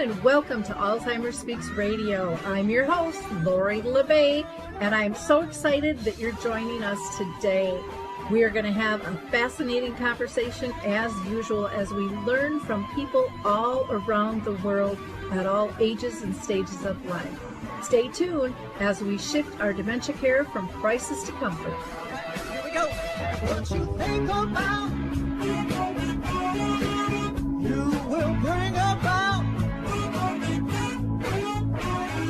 and welcome to Alzheimer's Speaks Radio. I'm your host, Lori LeBay, and I'm so excited that you're joining us today. We are going to have a fascinating conversation as usual as we learn from people all around the world at all ages and stages of life. Stay tuned as we shift our dementia care from crisis to comfort. Here we go. What you think about, you will bring about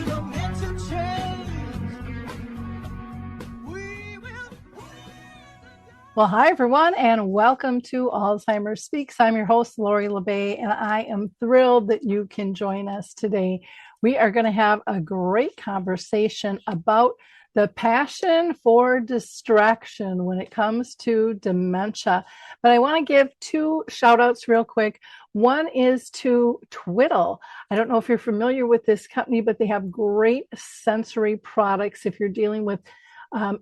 dementia change. We will. Well, hi, everyone, and welcome to Alzheimer's Speaks. I'm your host, Lori LeBay, and I am thrilled that you can join us today. We are going to have a great conversation about the passion for distraction when it comes to dementia. But I want to give two shout outs real quick. One is to Twiddle. I don't know if you're familiar with this company, but they have great sensory products if you're dealing with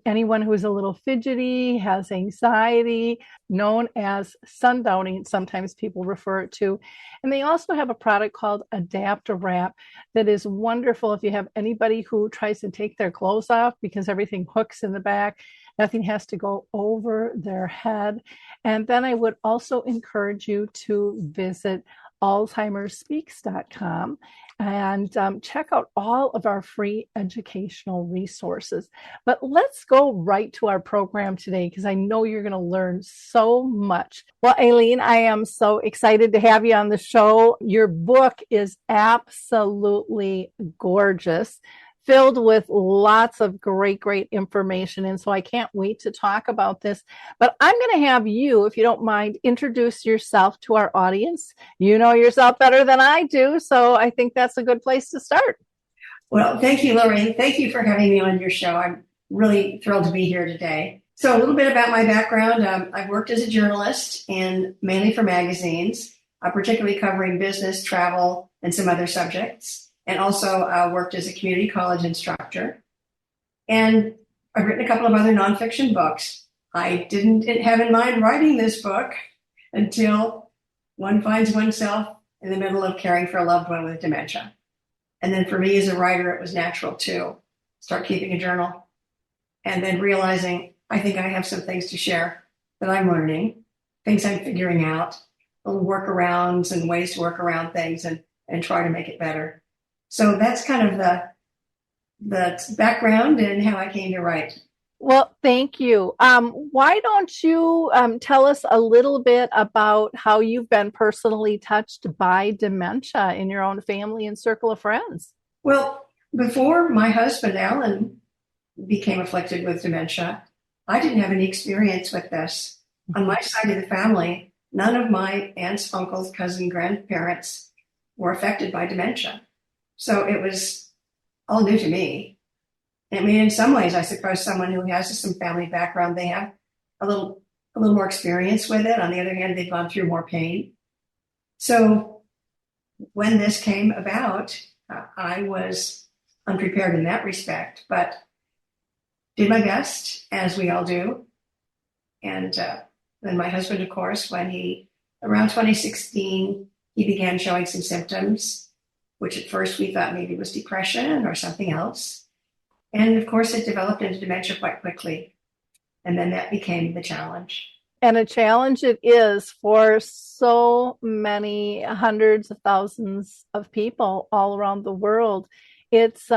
anyone who is a little fidgety, has anxiety, known as sundowning, sometimes people refer it to. And they also have a product called Adapt Wrap that is wonderful if you have anybody who tries to take their clothes off because everything hooks in the back. Nothing has to go over their head. And then I would also encourage you to visit alzheimersspeaks.com and check out all of our free educational resources. But let's go right to our program today because I know you're going to learn so much. Well, Allene, I am so excited to have you on the show. Your book is absolutely gorgeous, filled with lots of great information. And so I can't wait to talk about this. But I'm going to have you, if you don't mind, introduce yourself to our audience. You know yourself better than I do, so I think that's a good place to start. Well, thank you, Lori. Thank you for having me on your show. I'm really thrilled to be here today. So a little bit about my background. I've worked as a journalist and mainly for magazines, particularly covering business, travel, and some other subjects. And also worked as a community college instructor. And I've written a couple of other nonfiction books. I didn't have in mind writing this book until one finds oneself in the middle of caring for a loved one with dementia. And then for me as a writer, it was natural to start keeping a journal and then realizing I think I have some things to share that I'm learning, things I'm figuring out, little workarounds and ways to work around things and try to make it better. So that's kind of the background and how I came to write. Well, thank you. Why don't you tell us a little bit about how you've been personally touched by dementia in your own family and circle of friends? Well, before my husband, Alan, became afflicted with dementia, I didn't have any experience with this. On my side of the family, none of my aunts, uncles, cousins, grandparents were affected by dementia. So it was all new to me. I mean, in some ways, I suppose someone who has some family background, they have a little more experience with it. On the other hand, they've gone through more pain. So when this came about, I was unprepared in that respect, but did my best, as we all do. And then my husband, of course, around 2016, he began showing some symptoms, which at first we thought maybe was depression or something else. And of course, it developed into dementia quite quickly. And then that became the challenge. And a challenge it is for so many hundreds of thousands of people all around the world. It's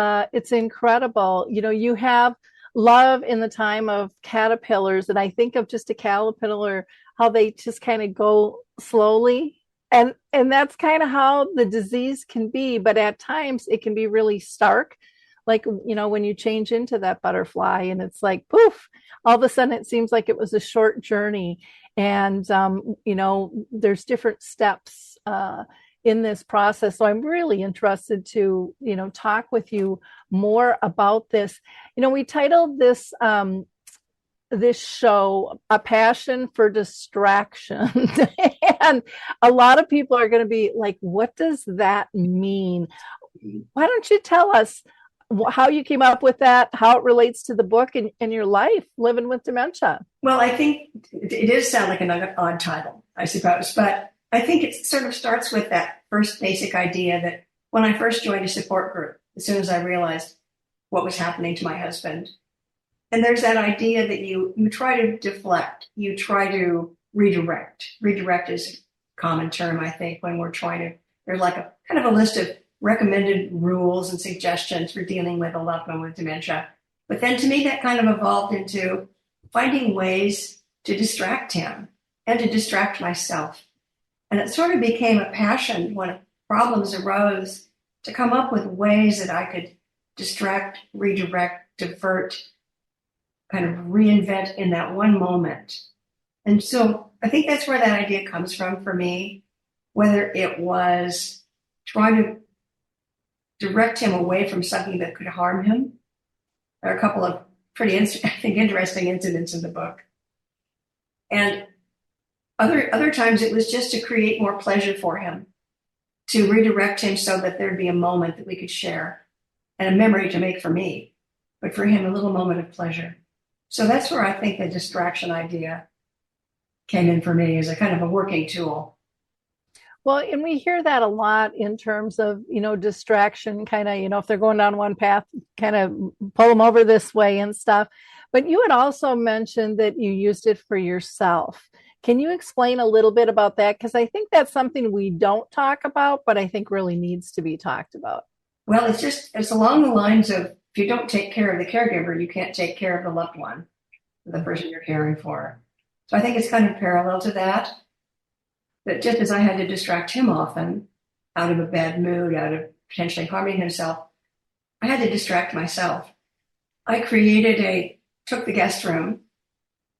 incredible. You know, you have love in the time of caterpillars. And I think of just a caterpillar, how they just kind of go slowly. And that's kind of how the disease can be. But at times it can be really stark. Like, you know, when you change into that butterfly and it's like, poof, all of a sudden it seems like it was a short journey. And, you know, there's different steps in this process. So I'm really interested to, you know, talk with you more about this. You know, we titled this show, A Passion for Distraction. And a lot of people are going to be like, what does that mean? Why don't you tell us how you came up with that, how it relates to the book and your life living with dementia? Well, I think it does sound like an odd title, I suppose, but I think it sort of starts with that first basic idea that when I first joined a support group, as soon as I realized what was happening to my husband. And there's that idea that you try to deflect, you try to redirect. Redirect is a common term, I think, when we're trying to, there's like a kind of a list of recommended rules and suggestions for dealing with a loved one with dementia. But then to me, that kind of evolved into finding ways to distract him and to distract myself. And it sort of became a passion when problems arose to come up with ways that I could distract, redirect, divert, kind of reinvent in that one moment. And so I think that's where that idea comes from for me, whether it was trying to direct him away from something that could harm him. There are a couple of pretty, I think, interesting incidents in the book. And other times it was just to create more pleasure for him, to redirect him so that there'd be a moment that we could share and a memory to make for me, but for him, a little moment of pleasure. So that's where I think the distraction idea came in for me as a kind of a working tool. Well, and we hear that a lot in terms of, distraction, kind of, if they're going down one path, kind of pull them over this way and stuff. But you had also mentioned that you used it for yourself. Can you explain a little bit about that? Because I think that's something we don't talk about, but I think really needs to be talked about. Well, it's along the lines of, if you don't take care of the caregiver, you can't take care of the loved one, the person you're caring for. So I think it's kind of parallel to that. That just as I had to distract him often out of a bad mood, out of potentially harming himself, I had to distract myself. I took the guest room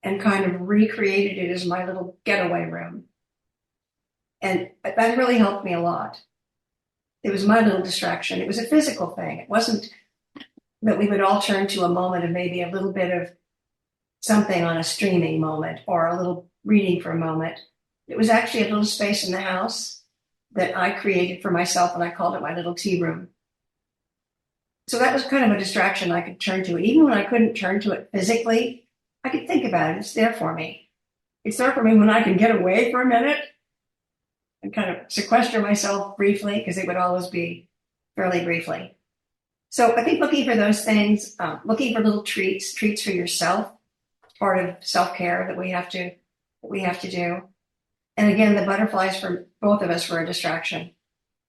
and kind of recreated it as my little getaway room. And that really helped me a lot. It was my little distraction. It was a physical thing. It wasn't that we would all turn to a moment of maybe a little bit of something on a streaming moment or a little reading for a moment. It was actually a little space in the house that I created for myself, and I called it my little tea room. So that was kind of a distraction I could turn to. Even when I couldn't turn to it physically, I could think about it. It's there for me. It's there for me when I can get away for a minute and kind of sequester myself briefly, because it would always be fairly briefly. So I think looking for those things, looking for little treats for yourself, part of self-care that we have to do. And again, the butterflies for both of us were a distraction.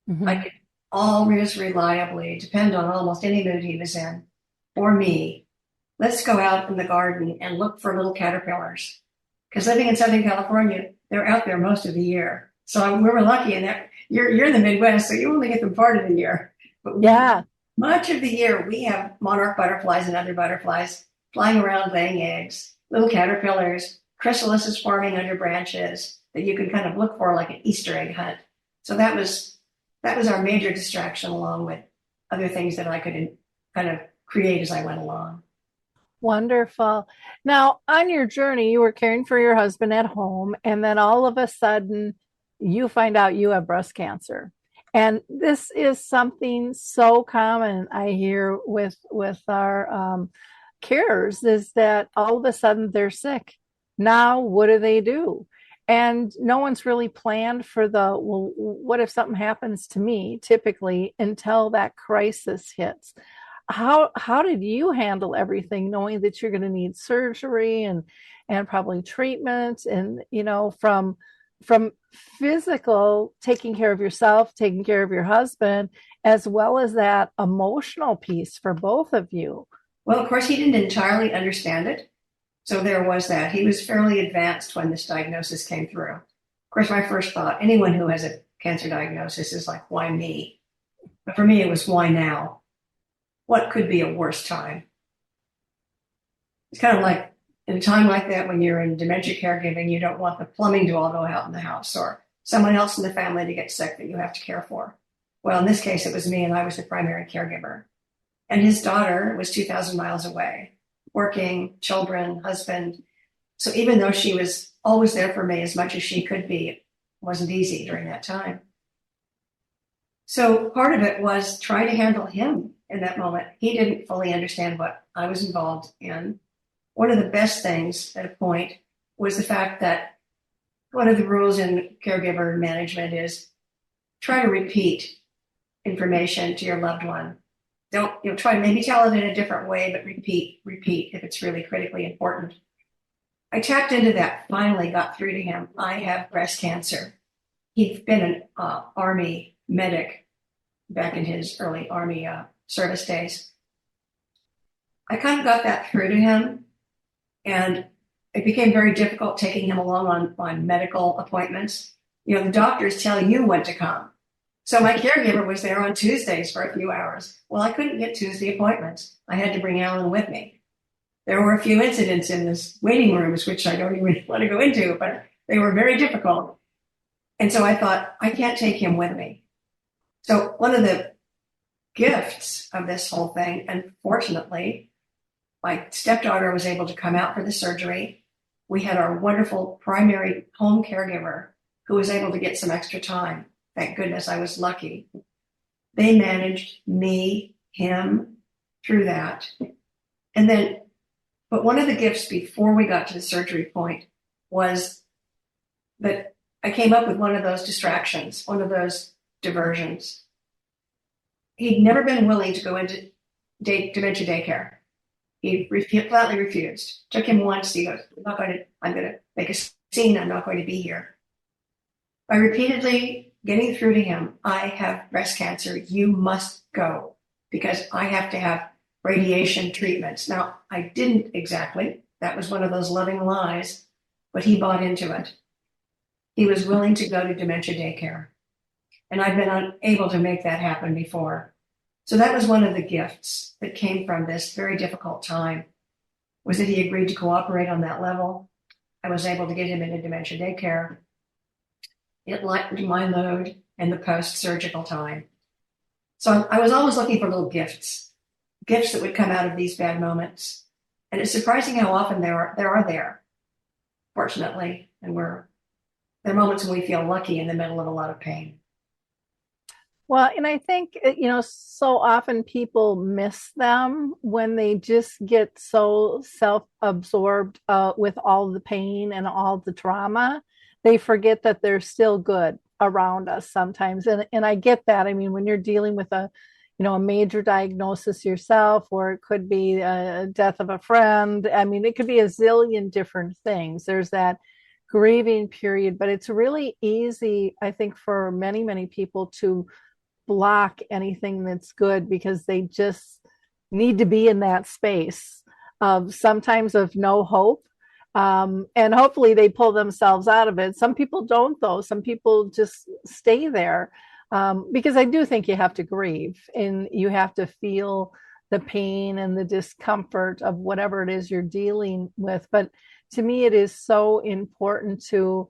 Mm-hmm. I could always reliably depend on almost any mood he was in, or me. Let's go out in the garden and look for little caterpillars. Because living in Southern California, they're out there most of the year. So we were lucky in that you're in the Midwest, so you only get them part of the year. But much of the year, we have monarch butterflies and other butterflies flying around laying eggs, little caterpillars, chrysalises forming under branches that you can kind of look for like an Easter egg hunt. So that was our major distraction, along with other things that I could kind of create as I went along. Wonderful. Now, on your journey, you were caring for your husband at home, and then all of a sudden you find out you have breast cancer. And this is something so common I hear with our carers, is that all of a sudden they're sick. Now, what do? And no one's really planned for what if something happens to me, typically, until that crisis hits. How did you handle everything, knowing that you're going to need surgery and probably treatment, and from physical, taking care of yourself, taking care of your husband, as well as that emotional piece for both of you? Well, of course, he didn't entirely understand it. So there was that. He was fairly advanced when this diagnosis came through. Of course, my first thought, anyone who has a cancer diagnosis is like, why me? But for me, it was, why now? What could be a worse time? It's kind of like in a time like that, when you're in dementia caregiving, you don't want the plumbing to all go out in the house, or someone else in the family to get sick that you have to care for. Well, in this case, it was me, and I was the primary caregiver. And his daughter was 2,000 miles away, working, children, husband. So even though she was always there for me as much as she could be, it wasn't easy during that time. So part of it was trying to handle him in that moment. He didn't fully understand what I was involved in. One of the best things at a point was the fact that one of the rules in caregiver management is try to repeat information to your loved one. Don't, try to maybe tell it in a different way, but repeat if it's really critically important. I tapped into that, finally got through to him. I have breast cancer. He'd been an Army medic back in his early Army service days. I kind of got that through to him, and it became very difficult taking him along on medical appointments. The doctors tell you when to come. So my caregiver was there on Tuesdays for a few hours. Well, I couldn't get Tuesday appointments. I had to bring Allene with me. There were a few incidents in this waiting rooms, which I don't even want to go into, but they were very difficult. And so I thought, I can't take him with me. So one of the gifts of this whole thing, and fortunately, my stepdaughter was able to come out for the surgery. We had our wonderful primary home caregiver who was able to get some extra time. Thank goodness, I was lucky. They managed me, him through that. And then, but one of the gifts before we got to the surgery point was that I came up with one of those distractions, one of those diversions. He'd never been willing to go into dementia daycare. He flatly refused. Took him once. He goes, I'm going to make a scene. I'm not going to be here. By repeatedly getting through to him, I have breast cancer. You must go because I have to have radiation treatments. Now, I didn't exactly. That was one of those loving lies, but he bought into it. He was willing to go to dementia daycare. And I've been unable to make that happen before. So that was one of the gifts that came from this very difficult time, was that he agreed to cooperate on that level. I was able to get him into dementia daycare. It lightened my load and the post-surgical time. So I was always looking for little gifts that would come out of these bad moments. And it's surprising how often there are, fortunately. And there are moments when we feel lucky in the middle of a lot of pain. Well, and I think, so often people miss them when they just get so self-absorbed with all the pain and all the trauma. They forget that there's still good around us sometimes. And I get that. I mean, when you're dealing with a major diagnosis yourself, or it could be a death of a friend. I mean, it could be a zillion different things. There's that grieving period, but it's really easy, I think, for many, many people to block anything that's good because they just need to be in that space of sometimes of no hope. And hopefully they pull themselves out of it. Some people don't, though. Some people just stay there because I do think you have to grieve and you have to feel the pain and the discomfort of whatever it is you're dealing with. But to me, it is so important to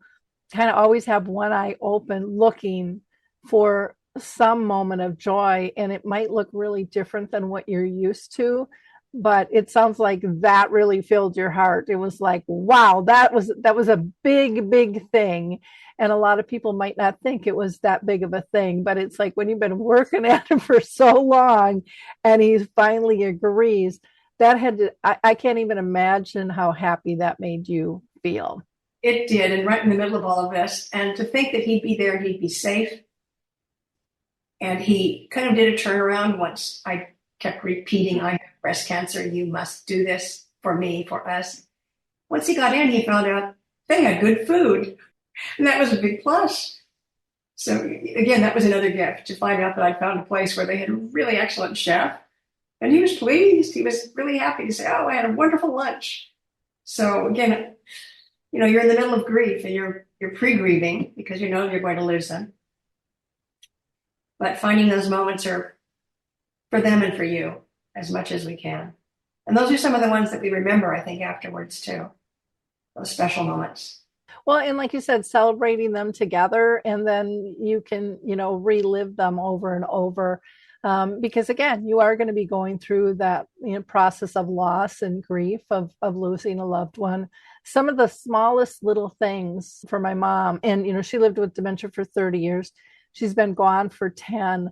kind of always have one eye open, looking for some moment of joy. And it might look really different than what you're used to, but it sounds like that really filled your heart. It was like, wow, that was a big, big thing. And a lot of people might not think it was that big of a thing, but it's like when you've been working at it for so long and he finally agrees, I can't even imagine how happy that made you feel. It did. And right in the middle of all of this, and to think that he'd be there, he'd be safe. And he kind of did a turnaround once I kept repeating, I have breast cancer. You must do this for me, for us. Once he got in, he found out they had good food. And that was a big plus. So again, that was another gift, to find out that I found a place where they had a really excellent chef. And he was pleased. He was really happy to say, oh, I had a wonderful lunch. So again, you're in the middle of grief and you're pre-grieving because you know you're going to lose them. But finding those moments are for them and for you as much as we can. And those are some of the ones that we remember, I think, afterwards too. Those special moments. Well, and like you said, celebrating them together, and then you can, relive them over and over. Because again, you are going to be going through that process of loss and grief of losing a loved one. Some of the smallest little things for my mom, and she lived with dementia for 30 years. She's been gone for 10,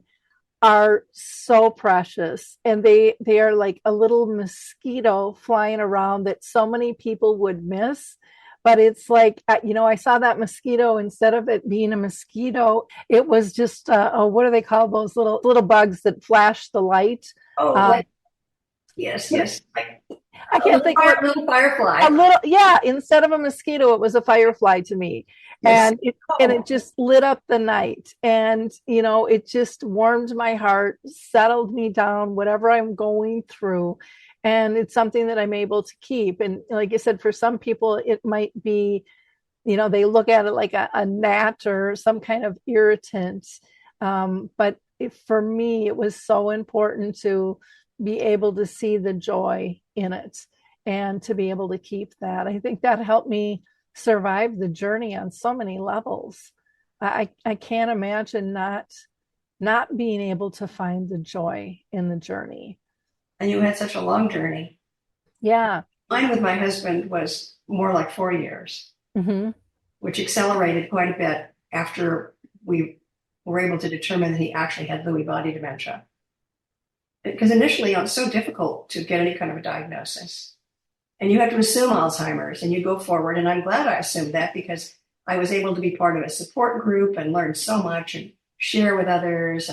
are so precious. And they are like a little mosquito flying around that so many people would miss. But it's like, I saw that mosquito, instead of it being a mosquito, it was just, what do they call those little bugs that flash the light? Oh, Um, yes. Like I can't think of it. little firefly. A little, yeah, instead of a mosquito, it was a firefly to me. Yes. And it just lit up the night, and it just warmed my heart, settled me down, whatever I'm going through. And it's something that I'm able to keep. And like I said, for some people it might be, they look at it like a gnat or some kind of irritant. But for me, it was so important to be able to see the joy in it and to be able to keep that. I think that helped me survive the journey on so many levels. I can't imagine not being able to find the joy in the journey. And you had such a long journey. Yeah. Mine with my husband was more like 4 years, which accelerated quite a bit after we were able to determine that he actually had Lewy body dementia. Because initially it was so difficult to get any kind of a diagnosis. And you have to assume Alzheimer's and you go forward. And I'm glad I assumed that, because I was able to be part of a support group and learn so much and share with others.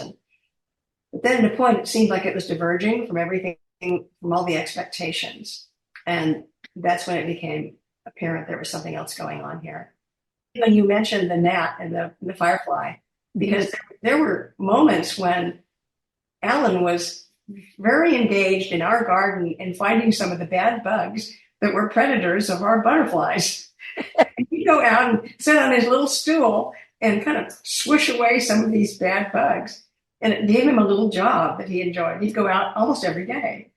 But then at a point, it seemed like it was diverging from everything, from all the expectations. And that's when it became apparent there was something else going on here. When you mentioned the gnat and the firefly, because there were moments when Alan was very engaged in our garden in finding some of the bad bugs that were predators of our butterflies. He'd go out and sit on his little stool and kind of swish away some of these bad bugs. And it gave him a little job that he enjoyed. He'd go out almost every day.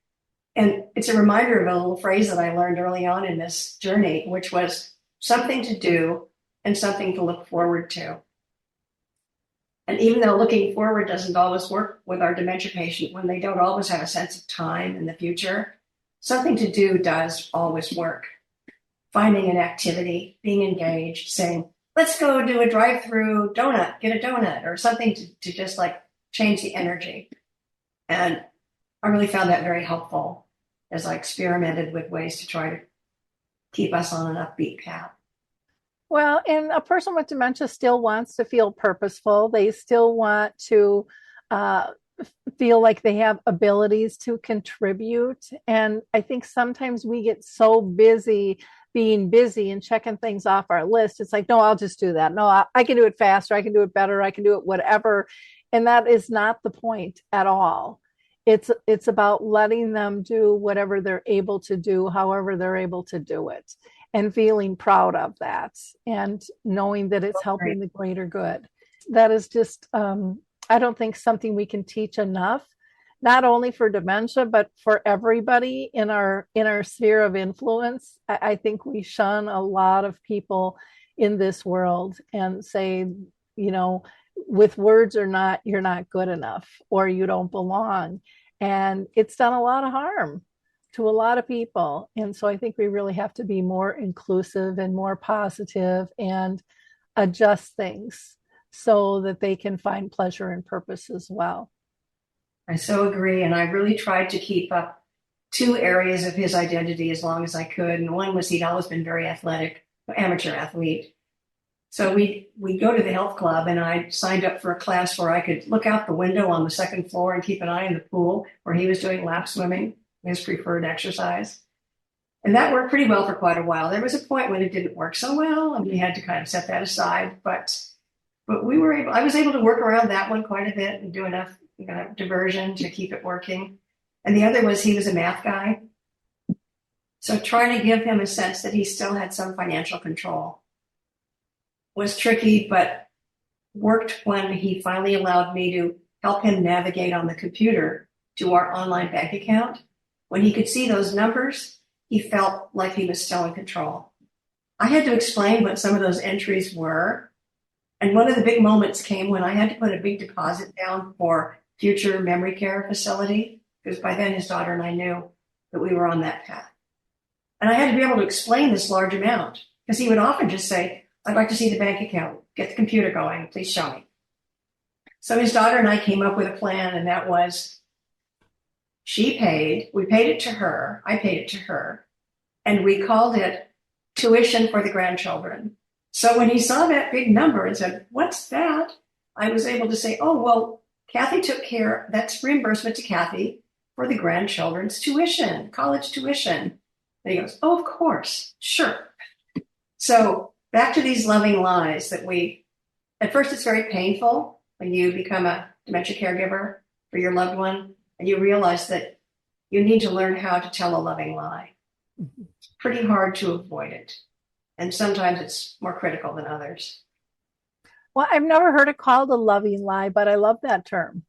And it's a reminder of a little phrase that I learned early on in this journey, which was something to do and something to look forward to. And even though looking forward doesn't always work with our dementia patient, when they don't always have a sense of time in the future, something to do does always work. Finding an activity, being engaged, saying, let's go do a drive-through donut, get a donut, or something to just like change the energy. And I really found that very helpful as I experimented with ways to try to keep us on an upbeat path. Well, and a person with dementia still wants to feel purposeful. They still want to feel like they have abilities to contribute. And I think sometimes we get so busy being busy and checking things off our list. It's like, no, I'll just do that. No, I can do it faster. I can do it better. I can do it whatever. And that is not the point at all. It's about letting them do whatever they're able to do, however they're able to do it, and feeling proud of that and knowing that it's helping the greater good. That is just, I don't think something we can teach enough, not only for dementia, but for everybody in our sphere of influence. I think we shun a lot of people in this world and say, with words or not, you're not good enough or you don't belong. And it's done a lot of harm to a lot of people. And so I think we really have to be more inclusive and more positive and adjust things so that they can find pleasure and purpose as well. I so agree. And I really tried to keep up 2 areas of his identity as long as I could. And one was he'd always been very athletic, amateur athlete. So we'd go to the health club, and I signed up for a class where I could look out the window on the second floor and keep an eye on the pool where he was doing lap swimming, his preferred exercise. And that worked pretty well for quite a while. There was a point when it didn't work so well, and we had to kind of set that aside. But I was able to work around that one quite a bit and do enough diversion to keep it working. And the other was he was a math guy. So trying to give him a sense that he still had some financial control was tricky, but worked when he finally allowed me to help him navigate on the computer to our online bank account. When he could see those numbers, he felt like he was still in control. I had to explain what some of those entries were. And one of the big moments came when I had to put a big deposit down for future memory care facility, because by then his daughter and I knew that we were on that path. And I had to be able to explain this large amount, because he would often just say, I'd like to see the bank account. Get the computer going. Please show me. So his daughter and I came up with a plan, and that was we paid it to her, I paid it to her, and we called it tuition for the grandchildren. So when he saw that big number and said, "What's that?" I was able to say, "Oh, well, Kathy took care, that's reimbursement to Kathy for the grandchildren's tuition, college tuition." And he goes, "Oh, of course, sure." So back to these loving lies that at first it's very painful when you become a dementia caregiver for your loved one and you realize that you need to learn how to tell a loving lie. It's pretty hard to avoid it. And sometimes it's more critical than others. Well, I've never heard it called a loving lie, but I love that term,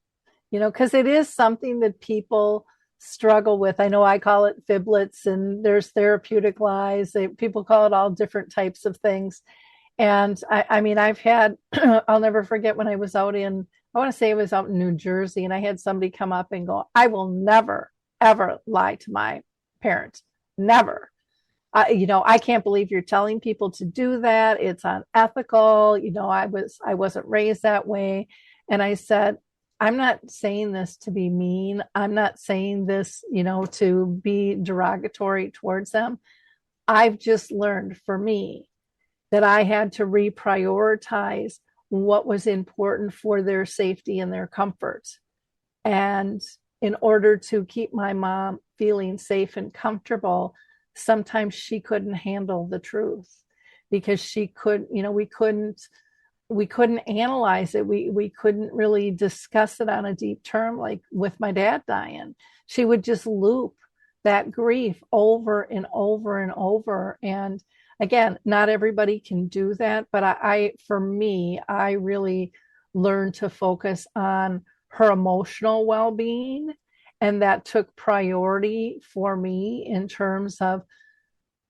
because it is something that people struggle with. I know I call it fiblets, and there's therapeutic lies. People call it all different types of things. And I mean, I've had, I'll never forget when I was out I want to say it was out in New Jersey, and I had somebody come up and go, "I will never, ever lie to my parents. Never. I can't believe you're telling people to do that. It's unethical. I wasn't raised that way." And I said, "I'm not saying this to be mean. I'm not saying this, to be derogatory towards them. I've just learned for me that I had to reprioritize what was important for their safety and their comfort. And in order to keep my mom feeling safe and comfortable, sometimes she couldn't handle the truth because we couldn't analyze it. We couldn't really discuss it on a deep term, like with my dad dying. She would just loop that grief over and over and over. And again, not everybody can do that, but for me, I really learned to focus on her emotional well-being. And that took priority for me in terms of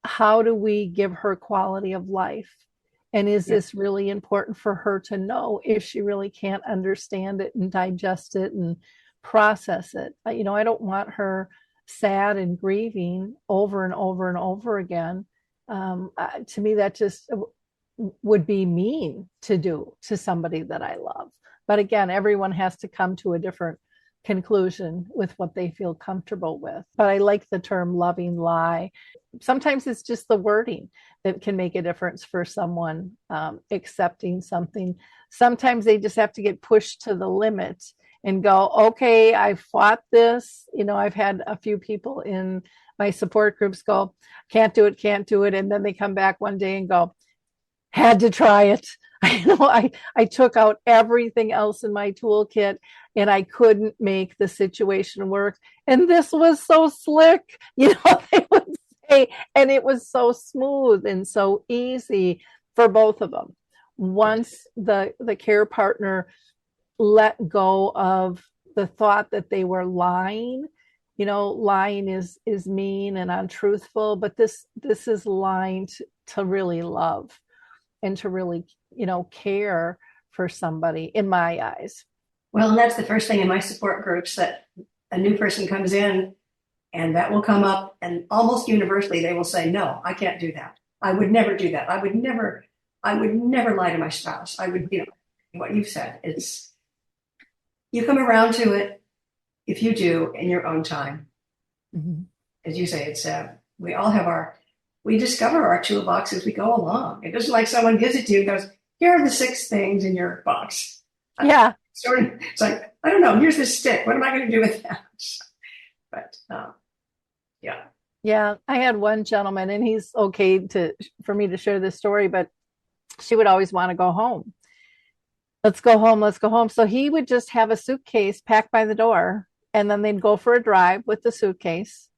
how do we give her quality of life? And is this really important for her to know if she really can't understand it and digest it and process it? I don't want her sad and grieving over and over and over again. To me, that just would be mean to do to somebody that I love. But again, everyone has to come to a different conclusion with what they feel comfortable with. But I like the term loving lie. Sometimes it's just the wording that can make a difference for someone accepting something. Sometimes they just have to get pushed to the limit and go, "Okay, I fought this." I've had a few people in my support groups go, can't do it. And then they come back one day and go, "Had to try it." I took out everything else in my toolkit and I couldn't make the situation work. And this was so slick, they would say, and it was so smooth and so easy for both of them. Once the care partner let go of the thought that they were lying, lying is mean and untruthful, but this is lying to really love and to really, care for somebody, in my eyes. Well, and that's the first thing in my support groups, that a new person comes in and that will come up, and almost universally they will say, "No, I can't do that. I would never do that. I would never lie to my spouse." I would, what you've said. You come around to it if you do in your own time. Mm-hmm. As you say, it's we discover our toolbox as we go along. It isn't like someone gives it to you and goes, "Here are the 6 things in your box." Yeah. It's like, I don't know, here's this stick. What am I going to do with that? But yeah. Yeah. I had one gentleman, and he's okay for me to share this story, but she would always want to go home. Let's go home. So he would just have a suitcase packed by the door, and then they'd go for a drive with the suitcase.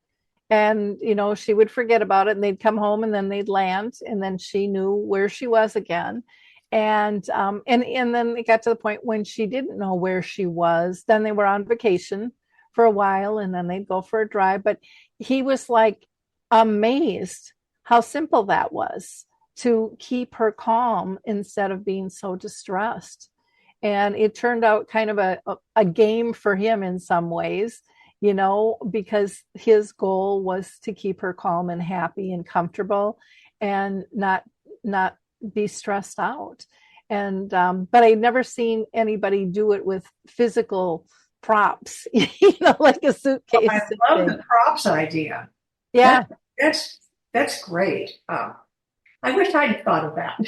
And, she would forget about it, and they'd come home, and then they'd land, and then she knew where she was again. And then it got to the point when she didn't know where she was. Then they were on vacation for a while, and then they'd go for a drive. But he was like amazed how simple that was to keep her calm instead of being so distressed. And it turned out kind of a game for him in some ways, because his goal was to keep her calm and happy and comfortable and not be stressed out. And but I'd never seen anybody do it with physical props, like a suitcase. I love the props idea. Yeah. That's great. I wish I'd thought of that.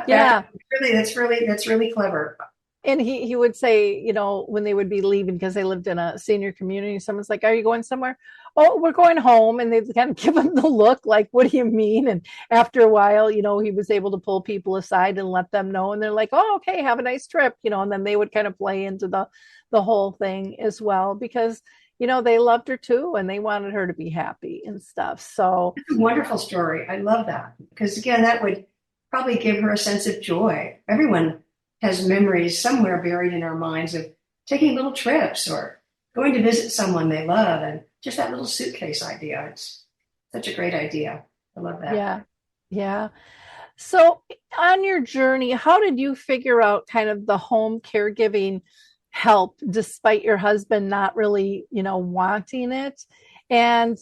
Yeah. That's really clever. And he would say, when they would be leaving, because they lived in a senior community, someone's like, "Are you going somewhere?" "Oh, we're going home." And they'd kind of give him the look like, "What do you mean?" And after a while, he was able to pull people aside and let them know. And they're like, "Oh, okay, have a nice trip." And then they would kind of play into the whole thing as well, because, they loved her too, and they wanted her to be happy and stuff. So It's a wonderful story. I love that because again, that would probably give her a sense of joy. Everyone has memories somewhere buried in our minds of taking little trips or going to visit someone they love, and just that little suitcase idea. It's such a great idea. I love that. yeah. Yeah. So on your journey, how did you figure out kind of the home caregiving help despite your husband not really, wanting it? And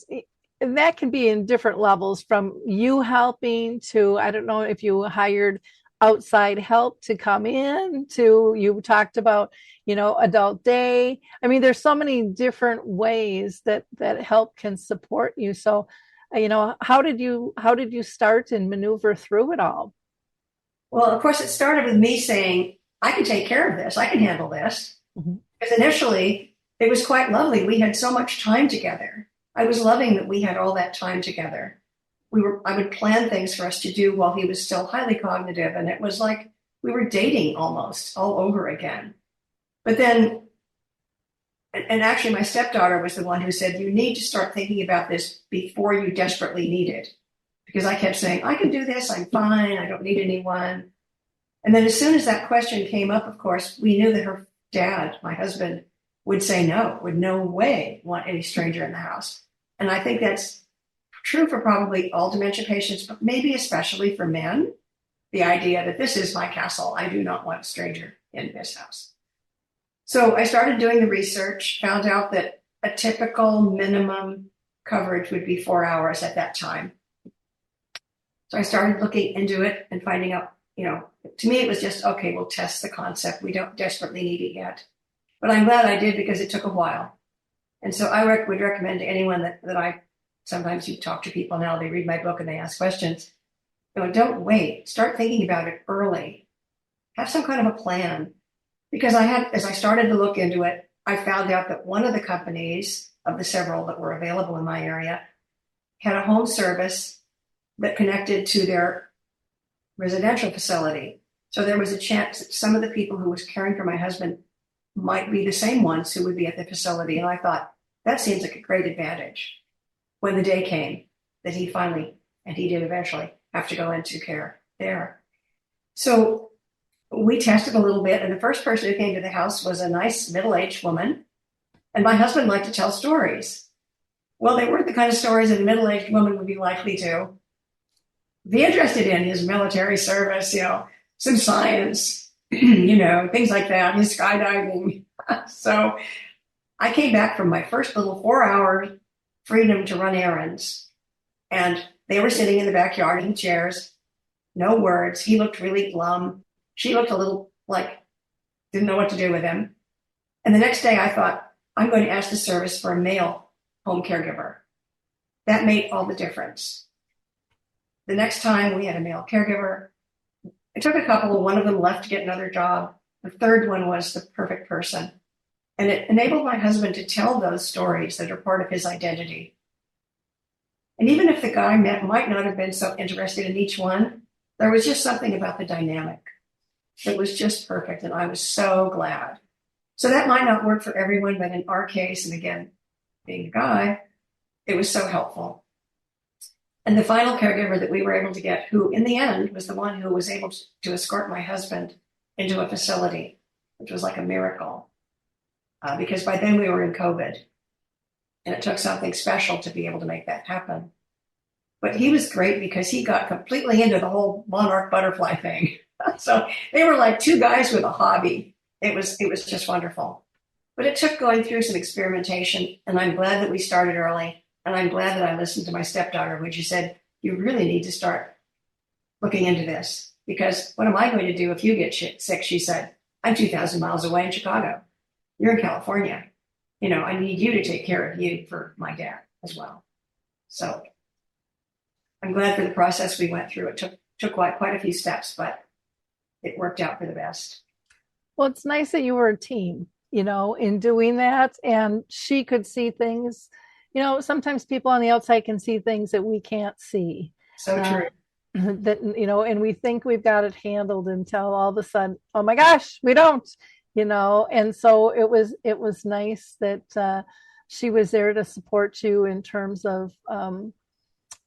that can be in different levels, from you helping to, I don't know if you hired outside help to come in, to you talked about, adult day. I mean, there's so many different ways that help can support you. So, how did you start and maneuver through it all? Well, of course, it started with me saying, I can take care of this. I can handle this. Mhm. Because initially, it was quite lovely. We had so much time together. I was loving that we had all that time together. I would plan things for us to do while he was still highly cognitive. And it was like we were dating almost all over again. But then, and actually my stepdaughter was the one who said, you need to start thinking about this before you desperately need it. Because I kept saying, I can do this. I'm fine. I don't need anyone. And then as soon as that question came up, of course, we knew that her dad, my husband, would say no, would no way want any stranger in the house. And I think that's true for probably all dementia patients, but maybe especially for men, the idea that this is my castle. I do not want a stranger in this house. So I started doing the research, found out that a typical minimum coverage would be 4 hours at that time. So I started looking into it and finding out, to me, it was just, okay, we'll test the concept. We don't desperately need it yet. But I'm glad I did, because it took a while. And so I would recommend to anyone that I, sometimes you talk to people now, they read my book and they ask questions. Don't wait. Start thinking about it early. Have some kind of a plan. Because as I started to look into it, I found out that one of the companies of the several that were available in my area had a home service that connected to their residential facility. So there was a chance that some of the people who was caring for my husband might be the same ones who would be at the facility. And I thought, that seems like a great advantage. When the day came that he finally, and he did eventually, have to go into care there. So we tested a little bit, and the first person who came to the house was a nice middle-aged woman. And my husband liked to tell stories. Well, they weren't the kind of stories that a middle-aged woman would be likely to be interested in. His military service, some science, things like that, his skydiving. So I came back from my first little 4-hour freedom to run errands, and they were sitting in the backyard in chairs, no words. He looked really glum. She looked a little like didn't know what to do with him. And the next day I thought, I'm going to ask the service for a male home caregiver. That made all the difference. The next time we had a male caregiver. It took a couple. One of them left to get another job. The third one was the perfect person. And it enabled my husband to tell those stories that are part of his identity. And even if the guy might not have been so interested in each one, there was just something about the dynamic that was just perfect. And I was so glad. So that might not work for everyone, but in our case, and again, being a guy, it was so helpful. And the final caregiver that we were able to get, who in the end was the one who was able to escort my husband into a facility, which was like a miracle. Because by then we were in COVID, and it took something special to be able to make that happen. But he was great because he got completely into the whole monarch butterfly thing. So they were like two guys with a hobby. It was just wonderful. But it took going through some experimentation, and I'm glad that we started early. And I'm glad that I listened to my stepdaughter when she said, you really need to start looking into this, because what am I going to do if you get sick? She said, I'm 2,000 miles away in Chicago. You're in California. I need you to take care of you for my dad as well. So I'm glad for the process we went through. It took quite a few steps, but it worked out for the best. Well, it's nice that you were a team, in doing that. And she could see things, sometimes people on the outside can see things that we can't see. So true. That, and we think we've got it handled until all of a sudden, oh my gosh, we don't, and so it was nice that she was there to support you in terms of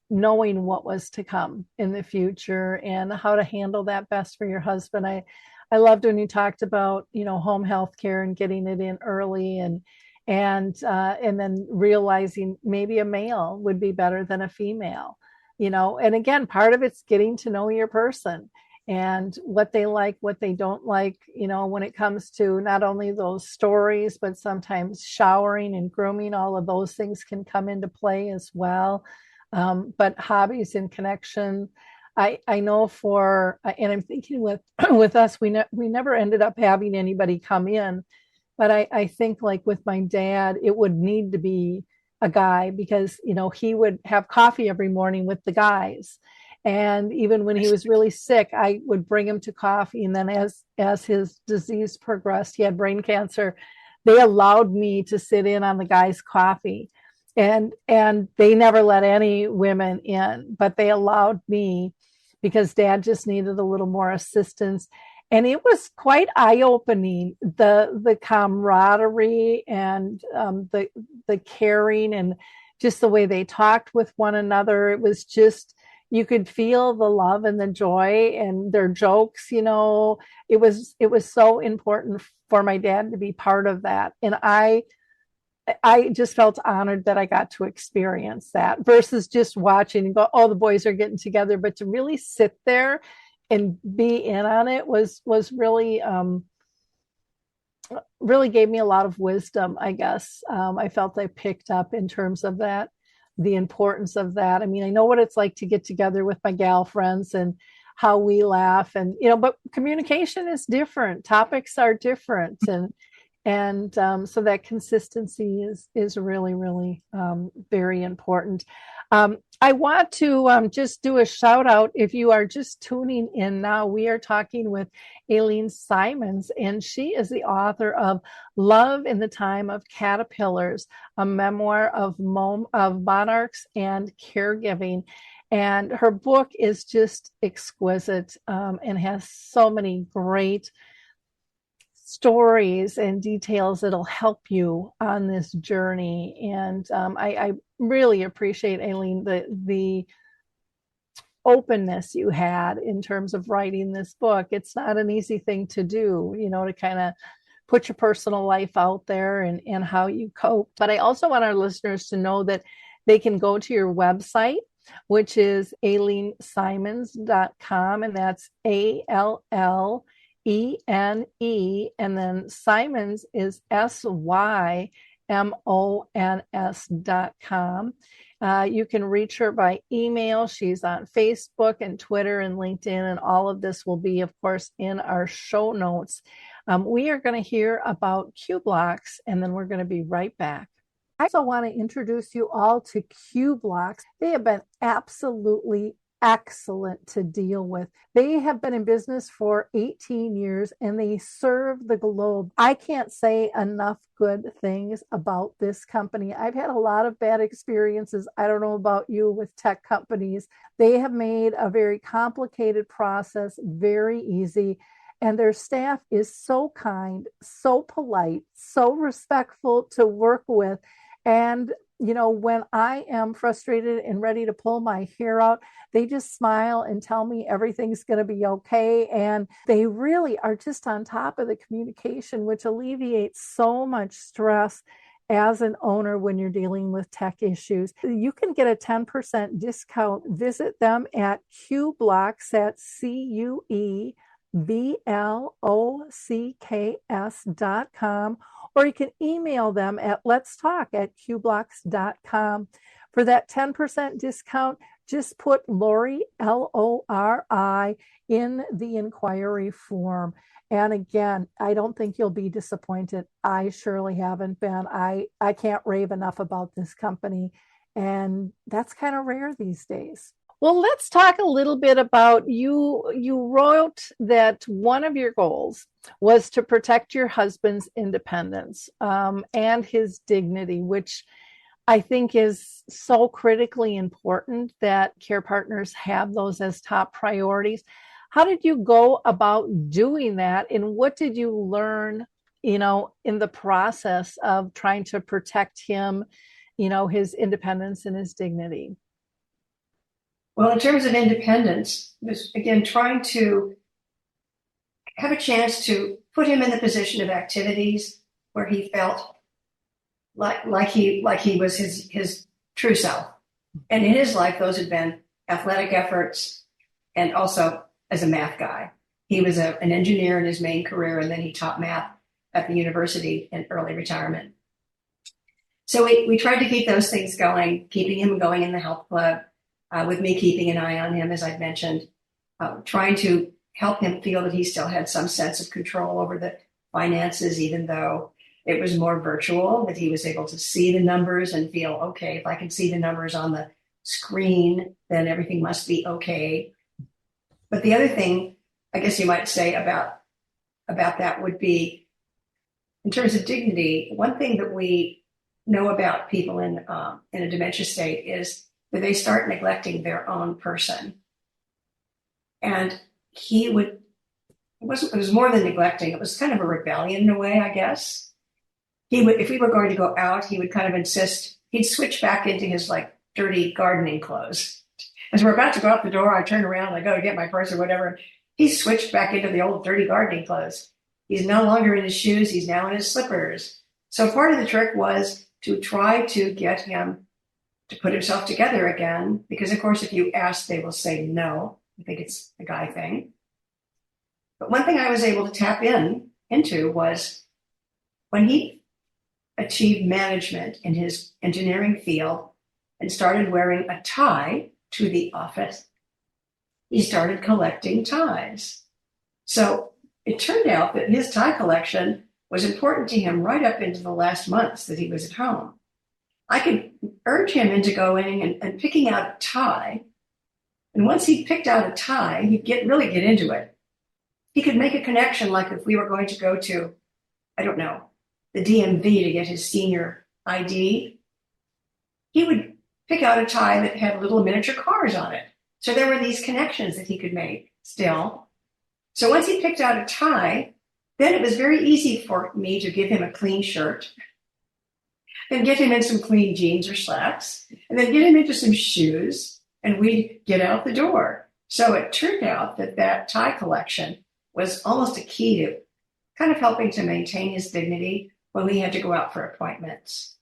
knowing what was to come in the future and how to handle that best for your husband. I loved when you talked about, home health care and getting it in early and then realizing maybe a male would be better than a female, and again, part of it's getting to know your person and what they like, what they don't like, when it comes to not only those stories, but sometimes showering and grooming, all of those things can come into play as well. But hobbies and connection, I know and I'm thinking with us, we never ended up having anybody come in, but I think like with my dad, it would need to be a guy because, he would have coffee every morning with the guys. And even when he was really sick, I would bring him to coffee. And then as his disease progressed, he had brain cancer. They allowed me to sit in on the guys' coffee. And they never let any women in, but they allowed me because dad just needed a little more assistance. And it was quite eye-opening, the camaraderie and the caring and just the way they talked with one another. It was just, you could feel the love and the joy and their jokes, it was so important for my dad to be part of that. And I just felt honored that I got to experience that versus just watching and go, oh, the boys are getting together. But to really sit there and be in on it was really, really gave me a lot of wisdom, I guess. I felt I picked up in terms of that, the importance of that. I mean, I know what it's like to get together with my gal friends and how we laugh and, but communication is different. Topics are different. And so that consistency is really, really very important. I want to just do a shout out. If you are just tuning in now, we are talking with Allene Symons, and she is the author of Love in the Time of Caterpillars, a memoir of monarchs and caregiving. And her book is just exquisite and has so many great stories and details that'll help you on this journey. And I really appreciate, Allene, the openness you had in terms of writing this book. It's not an easy thing to do, to kind of put your personal life out there and how you cope. But I also want our listeners to know that they can go to your website, which is AlleneSymons.com, and that's ALLENE, and then Symons is SYMONS.com. You can reach her by email. She's on Facebook and Twitter and LinkedIn, and all of this will be, of course, in our show notes. We are going to hear about Q Blocks, and then we're going to be right back. I also want to introduce you all to Q Blocks. They have been absolutely excellent to deal with. They have been in business for 18 years and they serve the globe. I can't say enough good things about this company. I've had a lot of bad experiences. I don't know about you with tech companies. They have made a very complicated process very easy. And their staff is so kind, so polite, so respectful to work with. And when I am frustrated and ready to pull my hair out, they just smile and tell me everything's going to be okay. And they really are just on top of the communication, which alleviates so much stress as an owner when you're dealing with tech issues. You can get a 10% discount. Visit them at QBlocks, that's QUEBLOCKS.com, or you can email them at letstalk@qblocks.com. For that 10% discount, just put Lori, Lori, in the inquiry form. And again, I don't think you'll be disappointed. I surely haven't been. I can't rave enough about this company. And that's kind of rare these days. Well, let's talk a little bit about you. You wrote that one of your goals was to protect your husband's independence and his dignity, which I think is so critically important that care partners have those as top priorities. How did you go about doing that? And what did you learn, in the process of trying to protect him, his independence and his dignity? Well, in terms of independence, was again trying to have a chance to put him in the position of activities where he felt like he was his true self. And in his life, those had been athletic efforts and also as a math guy. He was an engineer in his main career, and then he taught math at the university in early retirement. So we tried to keep those things going, keeping him going in the health club, with me keeping an eye on him, as I've mentioned, trying to help him feel that he still had some sense of control over the finances, even though it was more virtual, that he was able to see the numbers and feel, okay, if I can see the numbers on the screen, then everything must be okay. But the other thing, I guess you might say about that would be, in terms of dignity, one thing that we know about people in a dementia state is that they start neglecting their own person. And it was more than neglecting, it was kind of a rebellion in a way, I guess. If we were going to go out, he would kind of insist, he'd switch back into his dirty gardening clothes. As we're about to go out the door, I turn around, I go to get my purse or whatever. He switched back into the old dirty gardening clothes. He's no longer in his shoes, he's now in his slippers. So part of the trick was to try to get him to put himself together again, because of course, if you ask, they will say no. I think it's a guy thing. But one thing I was able to tap into was when he achieved management in his engineering field and started wearing a tie to the office, he started collecting ties. So it turned out that his tie collection was important to him right up into the last months that he was at home. I could urge him into going and picking out a tie. And once he picked out a tie, he'd really get into it. He could make a connection, like if we were going to go to, I don't know, the DMV to get his senior ID, he would pick out a tie that had little miniature cars on it. So there were these connections that he could make still. So once he picked out a tie, then it was very easy for me to give him a clean shirt, then get him in some clean jeans or slacks, and then get him into some shoes, and we'd get out the door. So it turned out that tie collection was almost a key to kind of helping to maintain his dignity when we had to go out for appointments.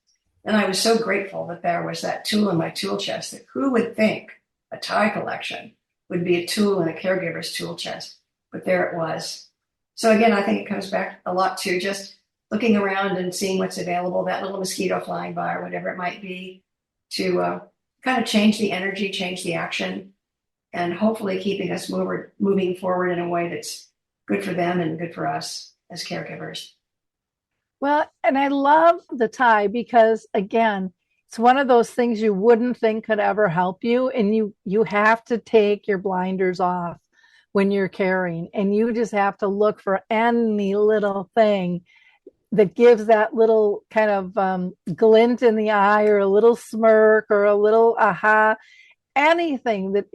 And I was so grateful that there was that tool in my tool chest, that who would think a tie collection would be a tool in a caregiver's tool chest? But there it was. So again, I think it comes back a lot to just looking around and seeing what's available, that little mosquito flying by or whatever it might be, to kind of change the energy, change the action, and hopefully keeping us moving forward in a way that's good for them and good for us as caregivers. Well, and I love the tie because, again, it's one of those things you wouldn't think could ever help you. And you have to take your blinders off when you're caring, and you just have to look for any little thing that gives that little kind of glint in the eye, or a little smirk, or a little aha, anything that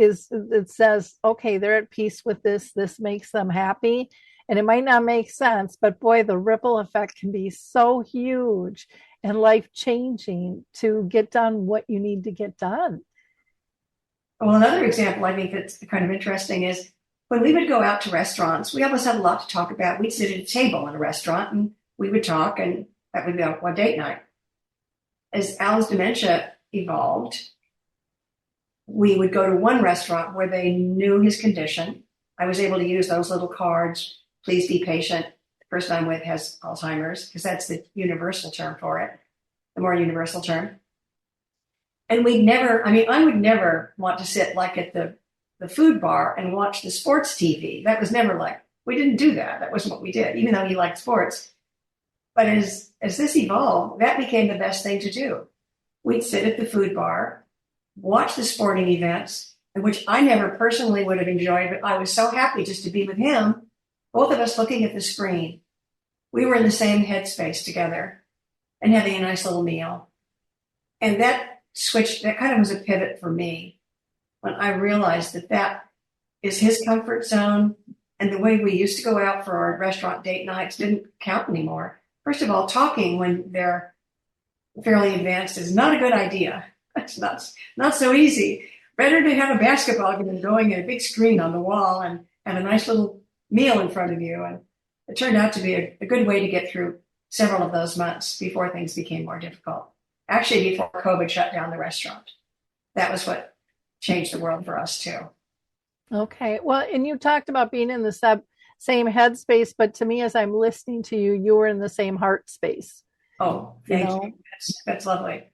says, okay, they're at peace with this makes them happy. And it might not make sense, but boy, the ripple effect can be so huge and life-changing to get done what you need to get done. Well, another example I think that's kind of interesting is when we would go out to restaurants, we always had a lot to talk about. We'd sit at a table in a restaurant and we would talk, and that would be one date night. As Alan's dementia evolved, we would go to one restaurant where they knew his condition. I was able to use those little cards. Please be patient. The person I'm with has Alzheimer's, because that's the universal term for it, the more universal term. And I would never want to sit like at the food bar and watch the sports TV. That was never we didn't do that. That wasn't what we did, even though he liked sports. But as this evolved, that became the best thing to do. We'd sit at the food bar, watch the sporting events, which I never personally would have enjoyed, but I was so happy just to be with him, both of us looking at the screen. We were in the same headspace together and having a nice little meal. And that kind of was a pivot for me when I realized that is his comfort zone. And the way we used to go out for our restaurant date nights didn't count anymore. First of all, talking when they're fairly advanced is not a good idea. It's not so easy. Better to have a basketball game going and a big screen on the wall and a nice little meal in front of you. And it turned out to be a good way to get through several of those months before things became more difficult. Actually, before COVID shut down the restaurant. That was what changed the world for us too. Okay. Well, and you talked about being in the same headspace, but to me, as I'm listening to you, you were in the same heart space. Oh, thank you. That's lovely.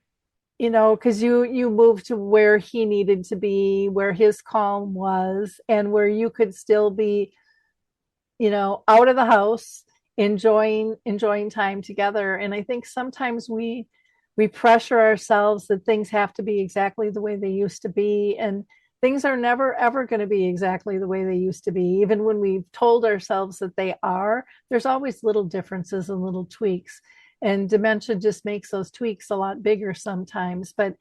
Because you moved to where he needed to be, where his calm was, and where you could still be, out of the house, enjoying time together. And I think sometimes we pressure ourselves that things have to be exactly the way they used to be, and things are never ever going to be exactly the way they used to be. Even when we've told ourselves that they are, there's always little differences and little tweaks. And dementia just makes those tweaks a lot bigger sometimes. But,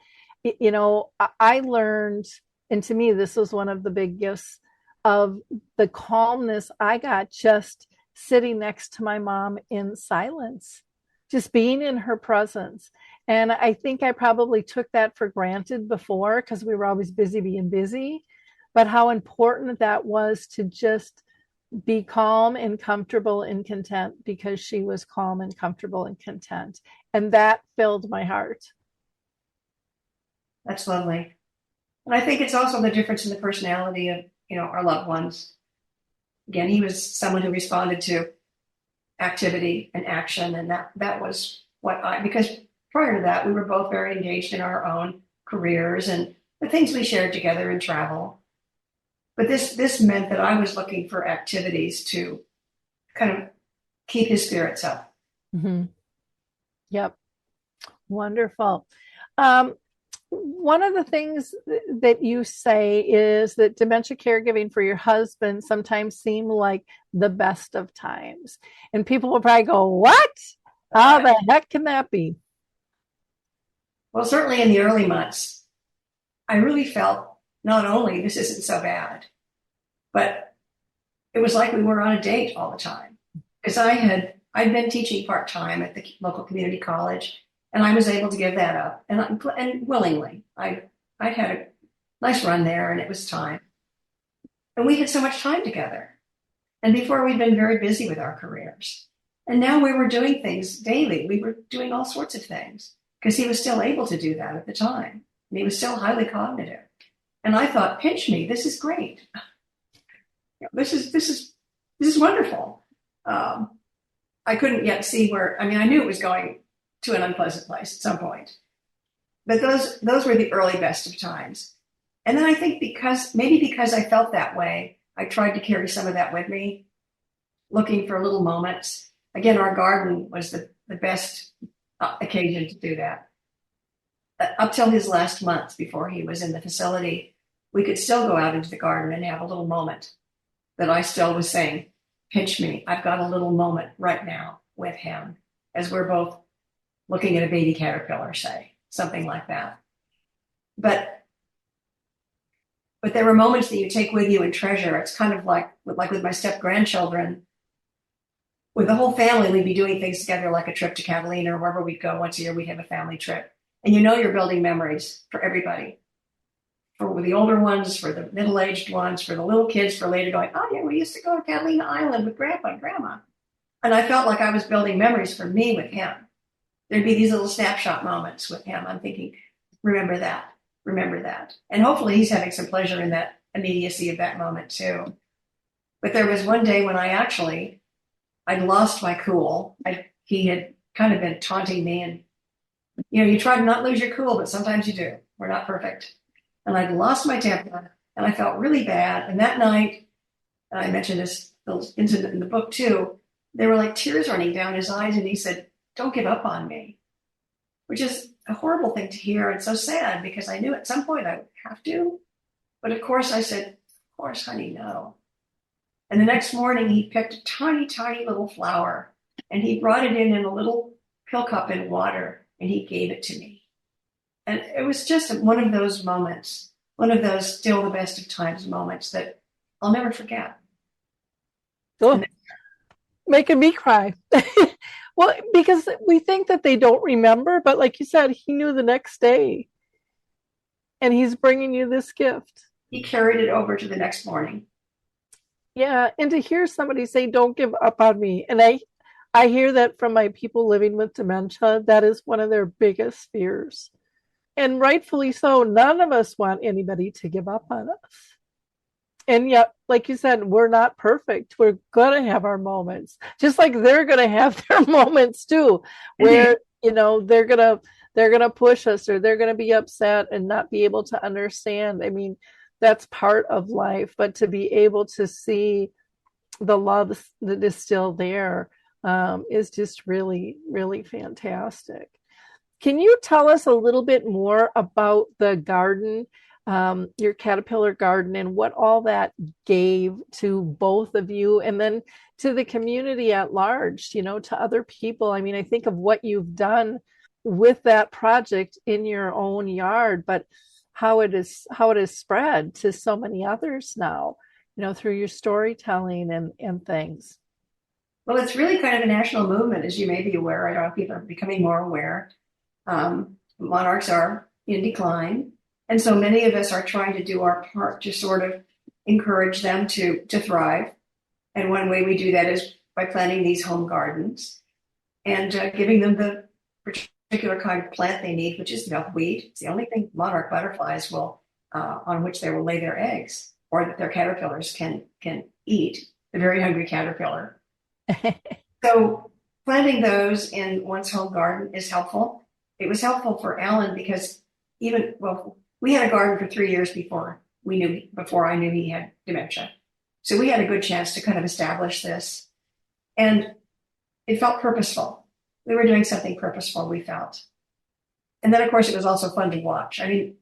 I learned, and to me, this was one of the big gifts of the calmness I got just sitting next to my mom in silence, just being in her presence. And I think I probably took that for granted before because we were always busy being busy, but how important that was to just be calm and comfortable and content because she was calm and comfortable and content. And that filled my heart. That's lovely. And I think it's also the difference in the personality of, our loved ones. Again, he was someone who responded to activity and action. And that was because prior to that, we were both very engaged in our own careers and the things we shared together in travel. But this meant that I was looking for activities to kind of keep his spirits up. Mm-hmm. Yep. Wonderful. One of the things that you say is that dementia caregiving for your husband sometimes seem like the best of times. And people will probably go, what? How the heck can that be? Well, certainly in the early months, I really felt not only this isn't so bad, but it was like we were on a date all the time. Because I'd been teaching part-time at the local community college, and I was able to give that up, and willingly. I had a nice run there, and it was time. And we had so much time together. And before, we'd been very busy with our careers. And now we were doing things daily. We were doing all sorts of things because he was still able to do that at the time. And he was still highly cognitive. And I thought, pinch me, this is great. This is wonderful. I couldn't yet see I knew it was going to an unpleasant place at some point. But those were the early best of times. And then I think because I felt that way, I tried to carry some of that with me, looking for little moments. Again, our garden was the best occasion to do that. Up till his last month before he was in the facility, we could still go out into the garden and have a little moment that I still was saying, pinch me, I've got a little moment right now with him as we're both looking at a baby caterpillar, say, something like that. But there were moments that you take with you and treasure. It's kind of like with my step-grandchildren. With the whole family, we'd be doing things together like a trip to Catalina or wherever we'd go once a year, we'd have a family trip. And you're building memories for everybody. For the older ones, for the middle-aged ones, for the little kids, for later going, oh yeah, we used to go to Catalina Island with Grandpa and Grandma. And I felt like I was building memories for me with him. There'd be these little snapshot moments with him. I'm thinking, remember that. And hopefully he's having some pleasure in that immediacy of that moment too. But there was one day when I'd lost my cool. He had kind of been taunting me and, you try to not lose your cool, but sometimes you do. We're not perfect. And I'd lost my temper and I felt really bad. And that night, and I mentioned this little incident in the book too, there were like tears running down his eyes. And he said, don't give up on me, which is a horrible thing to hear and so sad because I knew at some point I would have to. But of course I said, of course, honey, no. And the next morning he picked a tiny, tiny little flower and he brought it in a little pill cup in water and he gave it to me. And it was just one of those moments, one of those still the best of times moments that I'll never forget. Oh, making me cry. Well, because we think that they don't remember, but like you said, he knew the next day and he's bringing you this gift. He carried it over to the next morning. Yeah. And to hear somebody say, don't give up on me. And I hear that from my people living with dementia. That is one of their biggest fears. And rightfully so. None of us want anybody to give up on us. And yet, like you said, we're not perfect. We're going to have our moments, just like they're going to have their moments too, where, you know, they're going to push us or they're going to be upset and not be able to understand. I mean, that's part of life, but to be able to see the love that is still there is just really, really fantastic. Can you tell us a little bit more about the garden, your caterpillar garden, and what all that gave to both of you and then to the community at large, you know, to other people? I mean, I think of what you've done with that project in your own yard, but how it is spread to so many others now, you know, through your storytelling and things. Well, it's really kind of a national movement, as you may be aware. I don't know if people are becoming more aware. Monarchs are in decline. And so many of us are trying to do our part to sort of encourage them to thrive. And one way we do that is by planting these home gardens and giving them the particular kind of plant they need, which is milkweed. It's the only thing monarch butterflies will, on which they will lay their eggs, or that their caterpillars can eat, the very hungry caterpillar. So planting those in one's home garden is helpful. It was helpful for Alan because we had a garden for 3 years before I knew he had dementia. So we had a good chance to kind of establish this. And it felt purposeful. We were doing something purposeful, we felt. And then, of course, it was also fun to watch. I mean,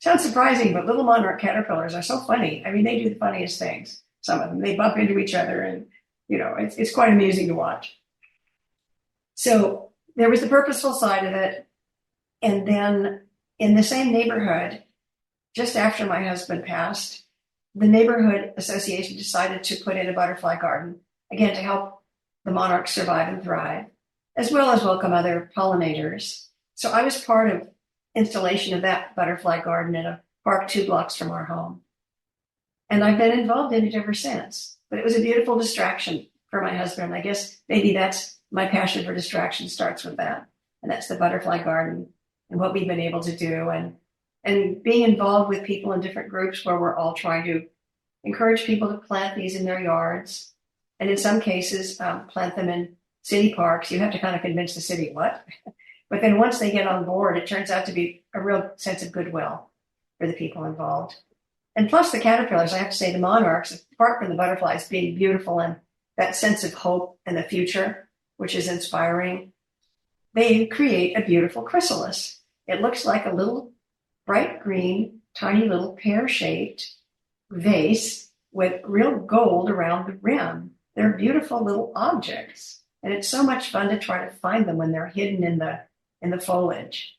sounds surprising, but little monarch caterpillars are so funny. I mean, they do the funniest things. Some of them, they bump into each other and, you know, it's quite amusing to watch. So there was the purposeful side of it. And then in the same neighborhood, just after my husband passed, the neighborhood association decided to put in a butterfly garden, again, to help the monarchs survive and thrive, as well as welcome other pollinators. So I was part of installation of that butterfly garden in a park 2 blocks from our home. And I've been involved in it ever since. But it was a beautiful distraction for my husband. I guess maybe that's my passion for distraction starts with that. And that's the butterfly garden and what we've been able to do. And being involved with people in different groups where we're all trying to encourage people to plant these in their yards. And in some cases, plant them in city parks. You have to kind of convince the city what. But then once they get on board, it turns out to be a real sense of goodwill for the people involved. And plus the caterpillars, I have to say the monarchs, apart from the butterflies being beautiful and that sense of hope and the future, which is inspiring, they create a beautiful chrysalis. It looks like a little bright green, tiny little pear-shaped vase with real gold around the rim. They're beautiful little objects. And it's so much fun to try to find them when they're hidden in the foliage.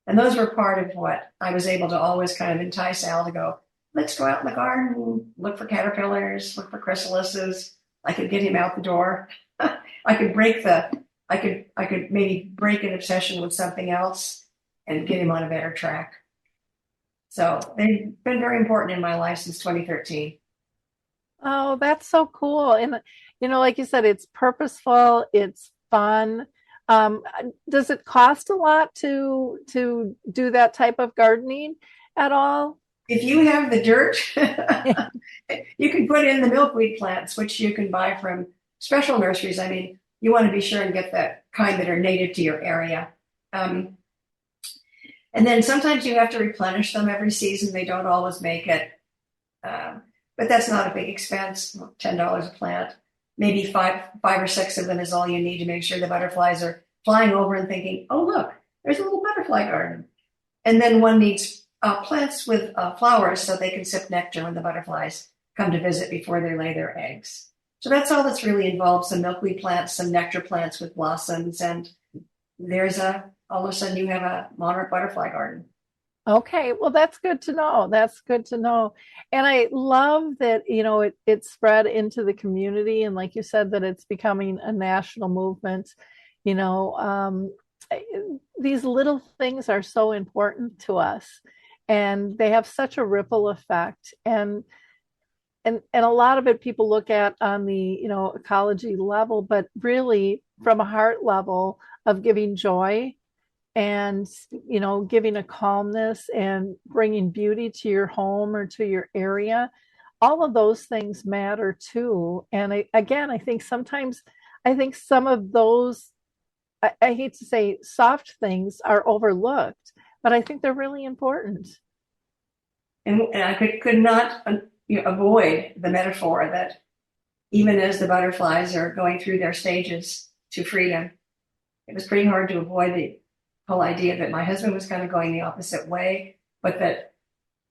And those were part of what I was able to always kind of entice Al to go, let's go out in the garden, look for caterpillars, look for chrysalises. I could get him out the door. I could maybe break an obsession with something else and get him on a better track. So they've been very important in my life since 2013. Oh, that's so cool. And, you know, like you said, it's purposeful, it's fun. Does it cost a lot to do that type of gardening at all? If you have the dirt, you can put in the milkweed plants, which you can buy from special nurseries. I mean, you want to be sure and get the kind that are native to your area. And then sometimes you have to replenish them every season. They don't always make it. But that's not a big expense, $10 a plant. Maybe five or six of them is all you need to make sure the butterflies are flying over and thinking, oh, look, there's a little butterfly garden. And then one needs plants with flowers so they can sip nectar when the butterflies come to visit before they lay their eggs. So that's all that's really involved. Some milkweed plants, some nectar plants with blossoms, and all of a sudden you have a monarch butterfly garden. Okay, well, that's good to know. That's good to know. And I love that, it spread into the community. And like you said, that it's becoming a national movement. You know, um, these little things are so important to us, and they have such a ripple effect. And a lot of it people look at on the, ecology level, but really from a heart level of giving joy and giving a calmness and bringing beauty to your home or to your area. All of those things matter too. And again, I think sometimes some of those, I hate to say soft things, are overlooked, but I think they're really important. And I could not avoid the metaphor that even as the butterflies are going through their stages to freedom, it was pretty hard to avoid the whole idea that my husband was kind of going the opposite way, but that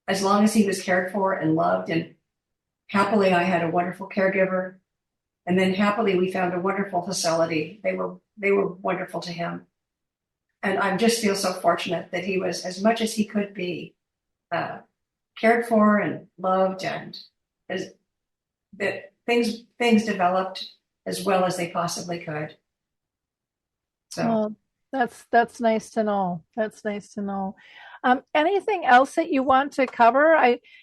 as long as he was cared for and loved, and happily I had a wonderful caregiver, and then happily we found a wonderful facility. They were wonderful to him. And I just feel so fortunate that he was, as much as he could be, cared for and loved, and as that things developed as well as they possibly could. So. Well, that's nice to know. That's nice to know. Anything else that you want to cover?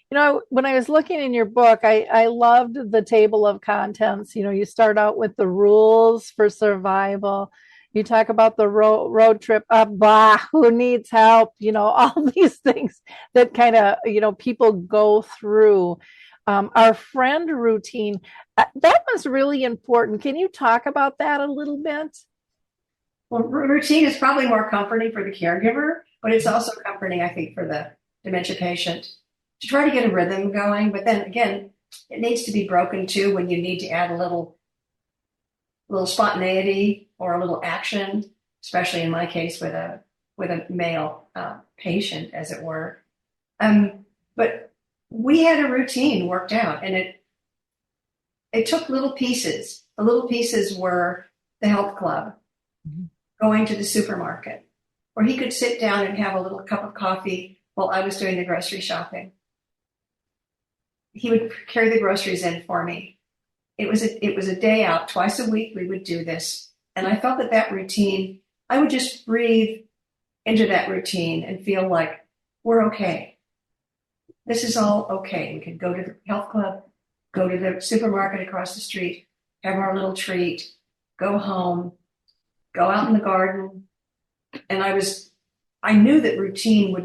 When I was looking in your book, I loved the table of contents. You start out with the rules for survival. You talk about the road trip up, who needs help? All these things that kind of, people go through. Our friend routine, that was really important. Can you talk about that a little bit? Well, routine is probably more comforting for the caregiver, but it's also comforting, I think, for the dementia patient to try to get a rhythm going. But then again, it needs to be broken too when you need to add a little spontaneity or a little action, especially in my case with a male patient, as it were. But we had a routine worked out, and it took little pieces. The little pieces were the health club, going to the supermarket, where he could sit down and have a little cup of coffee while I was doing the grocery shopping. He would carry the groceries in for me. It was a day out. Twice a week we would do this. And I felt that routine, I would just breathe into that routine and feel like we're okay. This is all okay. We could go to the health club, go to the supermarket across the street, have our little treat, go home, go out in the garden. And I knew that routine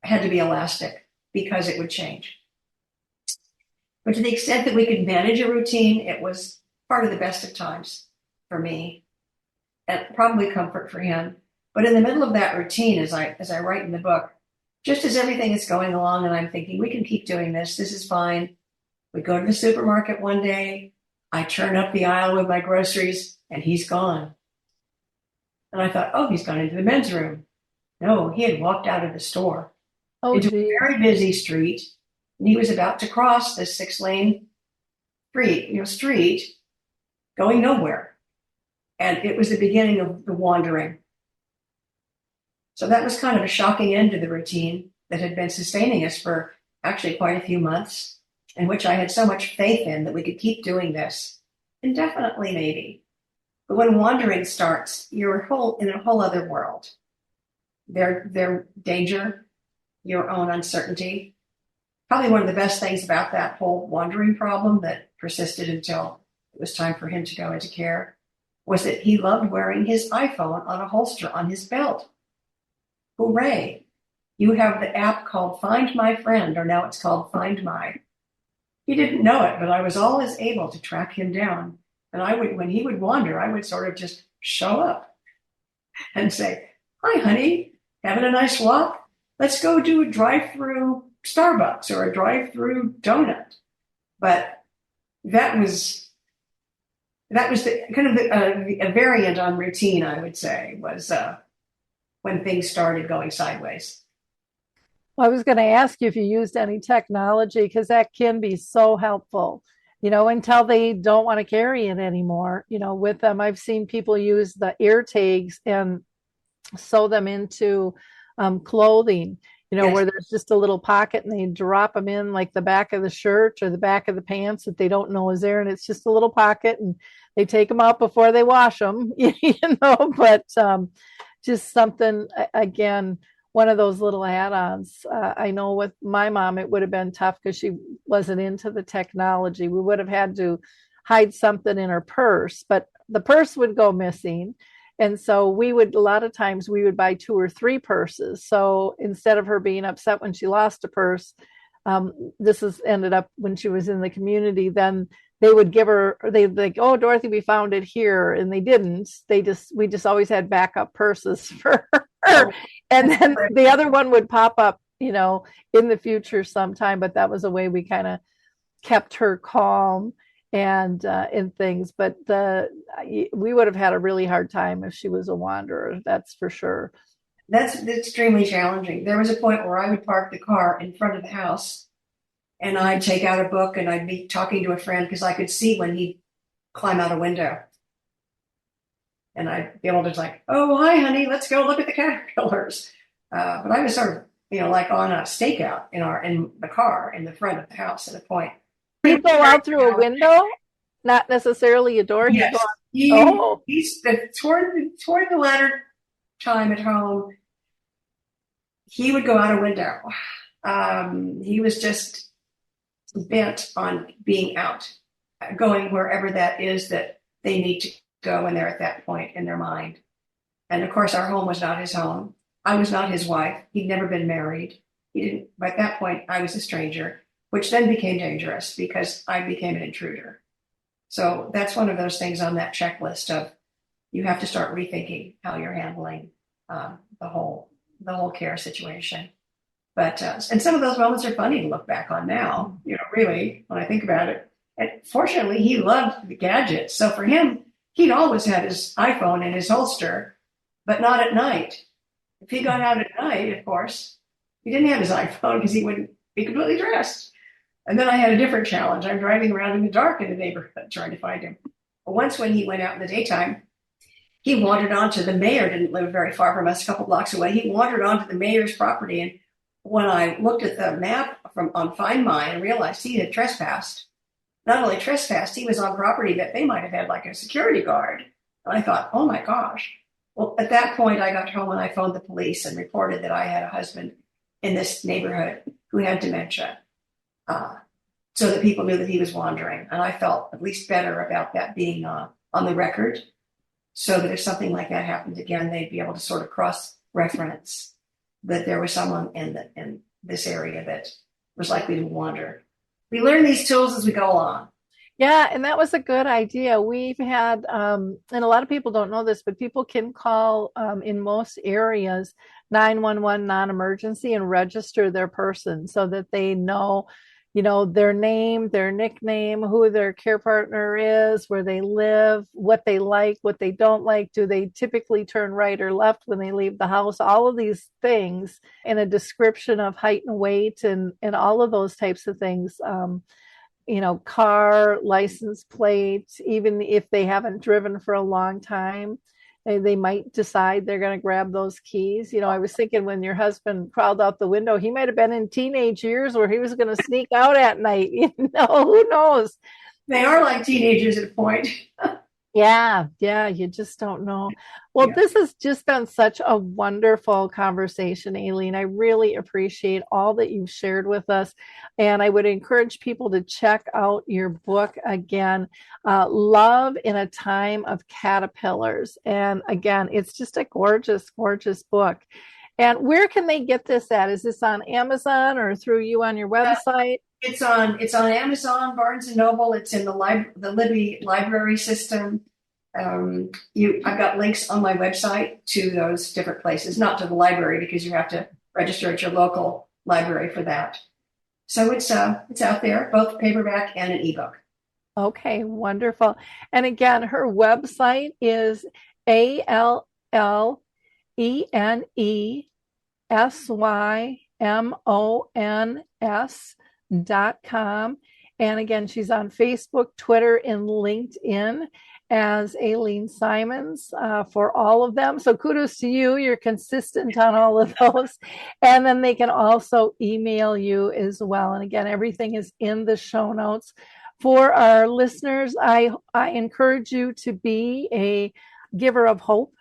had to be elastic because it would change. But to the extent that we could manage a routine, it was part of the best of times for me, and probably comfort for him. But in the middle of that routine, as I write in the book, just as everything is going along and I'm thinking, we can keep doing this. This is fine. We go to the supermarket one day. I turn up the aisle with my groceries and he's gone. And I thought, oh, he's gone into the men's room. No, he had walked out of the store into a very busy street. And he was about to cross this 6-lane street, going nowhere. And it was the beginning of the wandering. So that was kind of a shocking end to the routine that had been sustaining us for actually quite a few months, in which I had so much faith in that we could keep doing this indefinitely, maybe. But when wandering starts, you're in a whole other world. Their danger, your own uncertainty. Probably one of the best things about that whole wandering problem that persisted until it was time for him to go into care was that he loved wearing his iPhone on a holster on his belt. Hooray. You have the app called Find My Friend, or now it's called Find My. He didn't know it, but I was always able to track him down. And when he would wander, I would sort of just show up and say, hi, honey, having a nice walk? Let's go do a drive-through Starbucks or a drive-through donut. But that was the kind of a variant on routine, I would say, was when things started going sideways. I was going to ask you if you used any technology, because that can be so helpful, until they don't want to carry it anymore, with them. I've seen people use the ear tags and sew them into clothing, Yes. where there's just a little pocket and they drop them in like the back of the shirt or the back of the pants that they don't know is there. And it's just a little pocket and they take them out before they wash them, but just something, again, one of those little add-ons. I know with my mom, it would have been tough because she wasn't into the technology. We would have had to hide something in her purse, but the purse would go missing. And so a lot of times we would buy 2 or 3 purses. So instead of her being upset when she lost a purse, this has ended up when she was in the community, then they would give her, they'd like, oh, Dorothy, we found it here. And they didn't. We just always had backup purses for her. And then the other one would pop up, in the future sometime. But that was a way we kind of kept her calm and in things. But we would have had a really hard time if she was a wanderer. That's for sure. That's extremely challenging. There was a point where I would park the car in front of the house and I'd take out a book and I'd be talking to a friend because I could see when he'd climb out a window. And I'd be able to like, oh, hi, honey, let's go look at the caterpillars. But I was sort of, like on a stakeout in the car in the front of the house at a point. He'd go out through a window, not necessarily a door. Yes. He's toward the latter time at home. He would go out a window. He was just bent on being out, going wherever that is that they need to go when they're at that point in their mind. And of course, our home was not his home. I was not his wife. He'd never been married. He didn't. By that point, I was a stranger, which then became dangerous because I became an intruder. So that's one of those things on that checklist of you have to start rethinking how you're handling the whole care situation. But and some of those moments are funny to look back on now, really, when I think about it. And fortunately, he loved the gadgets. So for him, he'd always had his iPhone in his holster, but not at night. If he got out at night, of course, he didn't have his iPhone because he wouldn't be completely dressed. And then I had a different challenge. I'm driving around in the dark in the neighborhood trying to find him. But once when he went out in the daytime, he wandered onto the mayor, didn't live very far from us, a couple blocks away. He wandered onto the mayor's property. And when I looked at the map on Find My and realized he had trespassed, not only trespassed, he was on property that they might have had like a security guard. And I thought, oh my gosh. Well, at that point, I got home and I phoned the police and reported that I had a husband in this neighborhood who had dementia, so that people knew that he was wandering. And I felt at least better about that being on the record, so that if something like that happened again, they'd be able to sort of cross-reference that there was someone in this area that was likely to wander. We learn these tools as we go along. Yeah, and that was a good idea. We've had, and a lot of people don't know this, but people can call in most areas 911 non-emergency and register their person so that they know, their name, their nickname, who their care partner is, where they live, what they like, what they don't like. Do they typically turn right or left when they leave the house? All of these things, and a description of height and weight and all of those types of things. Car, license plate, even if they haven't driven for a long time, they might decide they're going to grab those keys. I was thinking when your husband crawled out the window, he might have been in teenage years where he was going to sneak out at night. Who knows? They are like teenagers at a point. Yeah, you just don't know. Well, This has just been such a wonderful conversation, Allene. I really appreciate all that you've shared with us. And I would encourage people to check out your book again, Love in a Time of Caterpillars. And again, it's just a gorgeous, gorgeous book. And where can they get this at? Is this on Amazon or through you on your website? It's on Amazon, Barnes and Noble. It's in the Libby library system. I've got links on my website to those different places, not to the library because you have to register at your local library for that. So it's out there, both paperback and an ebook. Okay, wonderful. And again, her website is ALLENESYMONS MONS.com. And again, she's on Facebook, Twitter, and LinkedIn as Allene Symons for all of them. So kudos to you. You're consistent on all of those. And then they can also email you as well. And again, everything is in the show notes. For our listeners, I encourage you to be a giver of hope.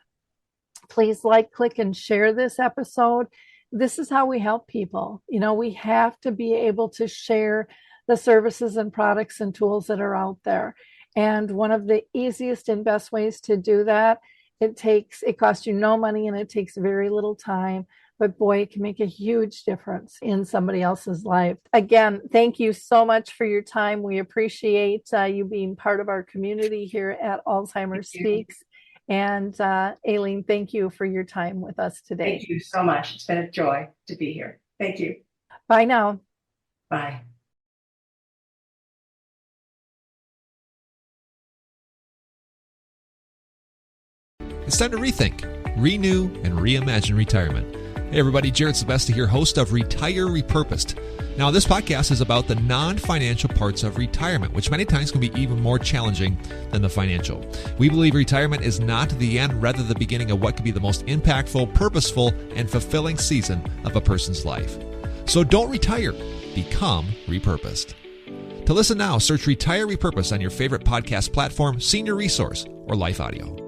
Please like, click, and share this episode. This is how we help people. We have to be able to share the services and products and tools that are out there. And one of the easiest and best ways to do that, it costs you no money and it takes very little time, but boy, it can make a huge difference in somebody else's life. Again, thank you so much for your time. We appreciate you being part of our community here at Alzheimer's Speaks. And Allene, thank you for your time with us today. Thank you so much. It's been a joy to be here. Thank you. Bye now. Bye. It's time to rethink, renew, and reimagine retirement. Hey everybody, Jared Sebesti here, host of Retire Repurposed. Now this podcast is about the non-financial parts of retirement, which many times can be even more challenging than the financial. We believe retirement is not the end, rather the beginning of what could be the most impactful, purposeful, and fulfilling season of a person's life. So don't retire, become repurposed. To listen now, search Retire Repurposed on your favorite podcast platform, Senior Resource, or Life Audio.